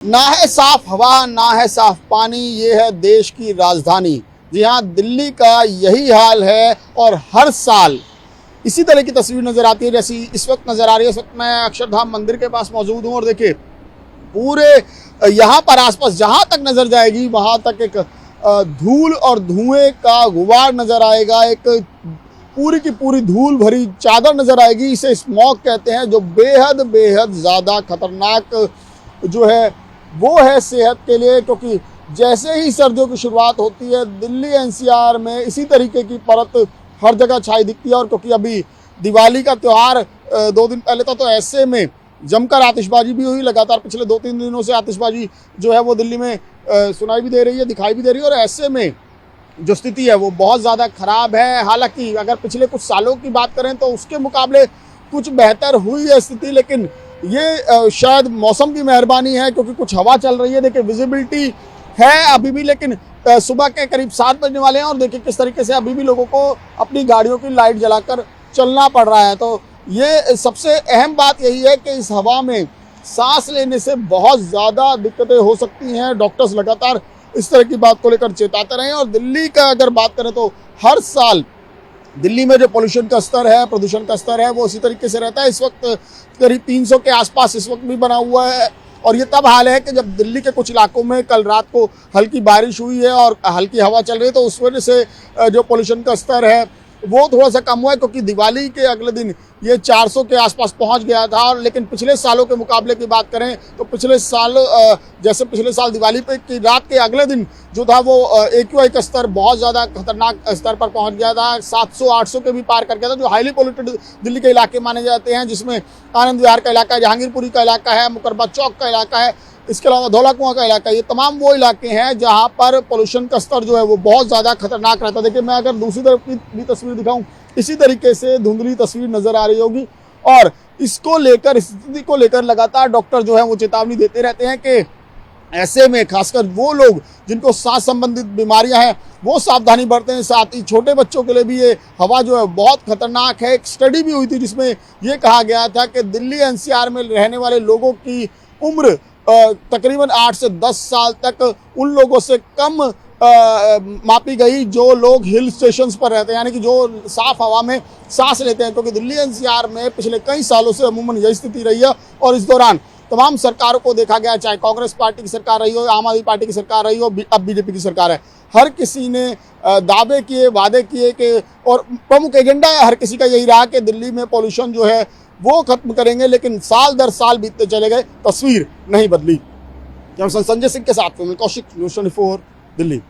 ना है साफ हवा, ना है साफ पानी, ये है देश की राजधानी। जी हाँ, दिल्ली का यही हाल है और हर साल इसी तरह की तस्वीर नजर आती है जैसी इस वक्त नजर आ रही है। इस वक्त मैं अक्षरधाम मंदिर के पास मौजूद हूँ और देखिए पूरे यहाँ पर आसपास जहाँ तक नजर जाएगी वहाँ तक एक धूल और धुएं का गुबार नजर आएगा। एक पूरी की पूरी धूल भरी चादर नजर आएगी। इसे स्मॉग कहते हैं, जो बेहद बेहद ज़्यादा खतरनाक जो है वो है सेहत के लिए, क्योंकि जैसे ही सर्दियों की शुरुआत होती है दिल्ली एनसीआर में इसी तरीके की परत हर जगह छाई दिखती है। और क्योंकि अभी दिवाली का त्यौहार 2 दिन पहले था, तो ऐसे में जमकर आतिशबाजी भी हुई। लगातार पिछले 2-3 दिनों से आतिशबाजी जो है वो दिल्ली में सुनाई भी दे रही है, दिखाई भी दे रही है। और ऐसे में जो स्थिति है वो बहुत ज़्यादा ख़राब है। हालांकि अगर पिछले कुछ सालों की बात करें तो उसके मुकाबले कुछ बेहतर हुई है स्थिति, लेकिन ये शायद मौसम की मेहरबानी है क्योंकि कुछ हवा चल रही है। देखिए विजिबिलिटी है अभी भी, लेकिन सुबह के करीब 7 बजने वाले हैं और देखिए किस तरीके से अभी भी लोगों को अपनी गाड़ियों की लाइट जलाकर चलना पड़ रहा है। तो ये सबसे अहम बात यही है कि इस हवा में सांस लेने से बहुत ज़्यादा दिक्कतें हो सकती हैं। डॉक्टर्स लगातार इस तरह की बात को लेकर चेताते रहे हैं। और दिल्ली का अगर बात करें तो हर साल दिल्ली में जो पोल्यूशन का स्तर है, प्रदूषण का स्तर है, वो इसी तरीके से रहता है। इस वक्त करीब 300 के आसपास इस वक्त भी बना हुआ है। और ये तब हाल है कि जब दिल्ली के कुछ इलाकों में कल रात को हल्की बारिश हुई है और हल्की हवा चल रही है, तो उस वजह से जो पोल्यूशन का स्तर है वो थोड़ा सा कम हुआ है। क्योंकि दिवाली के अगले दिन ये 400 के आसपास पहुंच गया था। और लेकिन पिछले सालों के मुकाबले की बात करें तो पिछले साल जैसे पिछले साल दिवाली पे की रात के अगले दिन जो था वो AQI का स्तर बहुत ज़्यादा खतरनाक स्तर पर पहुंच गया था। 700-800 के भी पार कर गया था, जो हाईली पोल्यूटेड दिल्ली के इलाके माने जाते हैं, जिसमें आनंद विहार का इलाका है, जहांगीरपुरी का इलाका है, मुकरबा चौक का इलाका है, इसके अलावा धौला कुआं का इलाका। ये तमाम वो इलाके हैं जहां पर पोल्यूशन का स्तर जो है वो बहुत ज़्यादा खतरनाक रहता है। देखिए मैं अगर दूसरी तरफ की भी तस्वीर दिखाऊं, इसी तरीके से धुंधली तस्वीर नजर आ रही होगी। और इसको लेकर, स्थिति को लेकर लगातार डॉक्टर जो है वो चेतावनी देते रहते हैं कि ऐसे में खासकर वो लोग जिनको सांस संबंधित बीमारियां हैं वो सावधानी बरतें। साथ ही छोटे बच्चों के लिए भी ये हवा जो है बहुत खतरनाक है। एक स्टडी भी हुई थी जिसमें ये कहा गया था कि दिल्ली एनसीआर में रहने वाले लोगों की उम्र तकरीबन 8 से 10 साल तक उन लोगों से कम मापी गई जो लोग हिल स्टेशंस पर रहते हैं, यानी कि जो साफ हवा में सांस लेते हैं। क्योंकि दिल्ली एनसीआर में पिछले कई सालों से अमूमन यही स्थिति रही है। और इस दौरान तमाम सरकारों को देखा गया, चाहे कांग्रेस पार्टी की सरकार रही हो, आम आदमी पार्टी की सरकार रही हो, अब बीजेपी की सरकार है, हर किसी ने दावे किए, वादे किए कि, और प्रमुख एजेंडा हर किसी का यही रहा कि दिल्ली में पॉल्यूशन जो है वो खत्म करेंगे। लेकिन साल दर साल बीतते चले गए, तस्वीर नहीं बदली। संजय सिंह के साथ में कौशिक, न्यूज़ 24 दिल्ली।